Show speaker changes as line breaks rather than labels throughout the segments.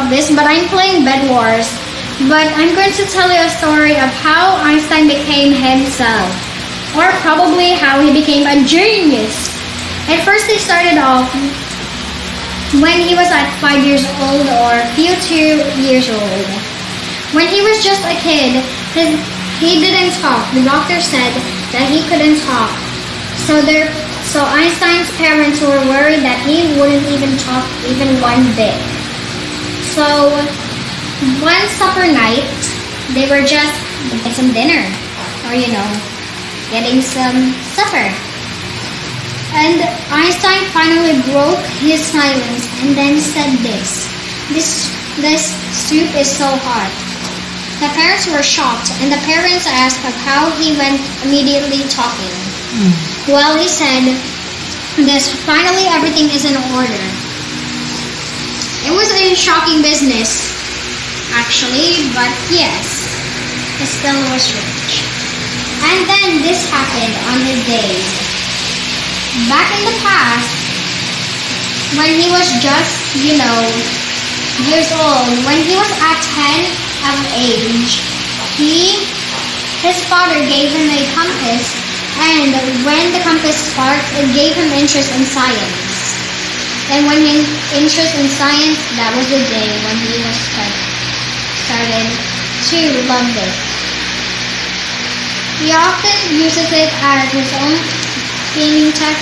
about this, but I'm playing Bed Wars. But I'm going to tell you a story of how Einstein became himself, or probably how he became a genius. At first, he started off when he was at 5 years old or a few 2 years old. When he was just a kid, he didn't talk. The doctor said that he couldn't talk. So Einstein's parents were worried that he wouldn't even talk even one bit. So one supper night, they were just getting some dinner, or getting some supper. And Einstein finally broke his silence and then said this soup is so hot. The parents were shocked, and the parents asked of how he went immediately talking. Well, he said this, finally everything is in order. It was a shocking business, actually, but yes, it still was rich. And then this happened on his day. Back in the past, when he was just, years old, when he was at 10 of age, his father gave him a compass, and when the compass sparked, it gave him interest in science. And when his interest in science, that was the day when he was started to love it. He often uses it as his own gaming tech,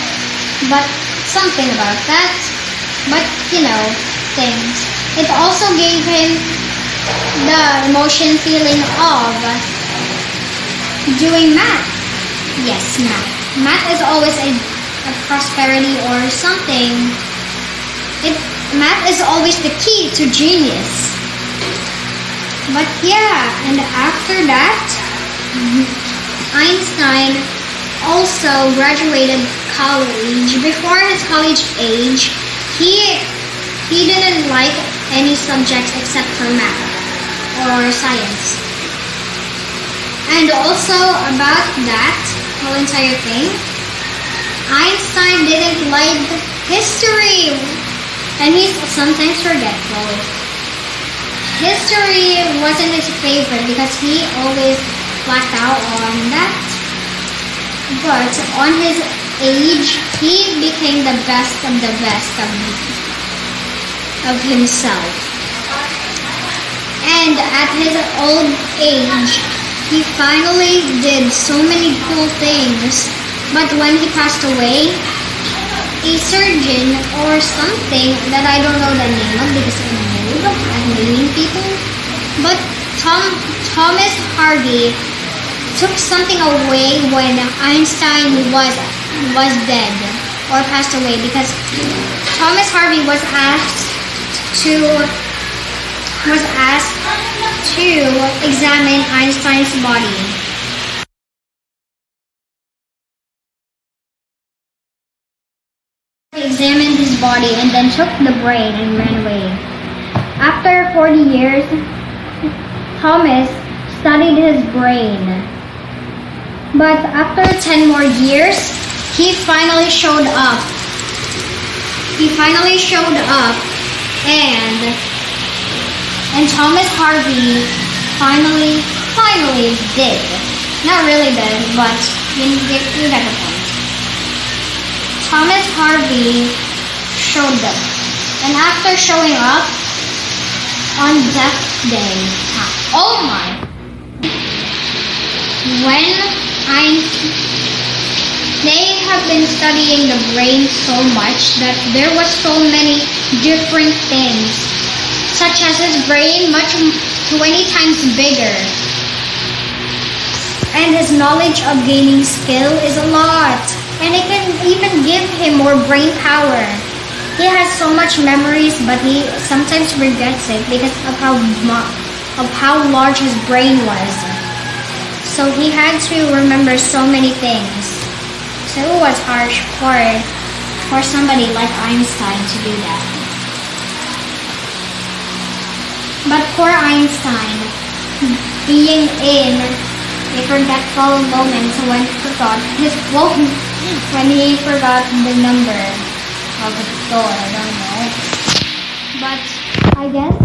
but something about that. But, things. It also gave him the emotion feeling of doing math. Yes, math. Math is always a prosperity or something. Math is always the key to genius. But yeah, and after that, Einstein also graduated college. Before his college age, he didn't like any subjects except for math or science. And also about that whole entire thing, Einstein didn't like history, and he's sometimes forgetful. History wasn't his favorite because he always blacked out on that. But on his age, he became the best of himself. And at his old age, he finally did so many cool things. But when he passed away, a surgeon or something that I don't know the name of because I'm naming people, but Thomas Harvey took something away when Einstein was dead or passed away, because Thomas Harvey was asked to examine Einstein's body. He examined his body and then took the brain and ran away. After 40 years, Thomas studied his brain. But after 10 more years, he finally showed up. And Thomas Harvey finally did. Not really did, but you get the point. Thomas Harvey showed up. And after showing up on Death Day, they have been studying the brain so much that there was so many different things, such as his brain 20 times bigger. And his knowledge of gaining skill is a lot. And it can even give him more brain power. He has so much memories, but he sometimes forgets it because of how large his brain was. So he had to remember so many things. So it was harsh for somebody like Einstein to do that. But poor Einstein, being in a forgetful moment when he forgot the number of the door, I don't know. But I guess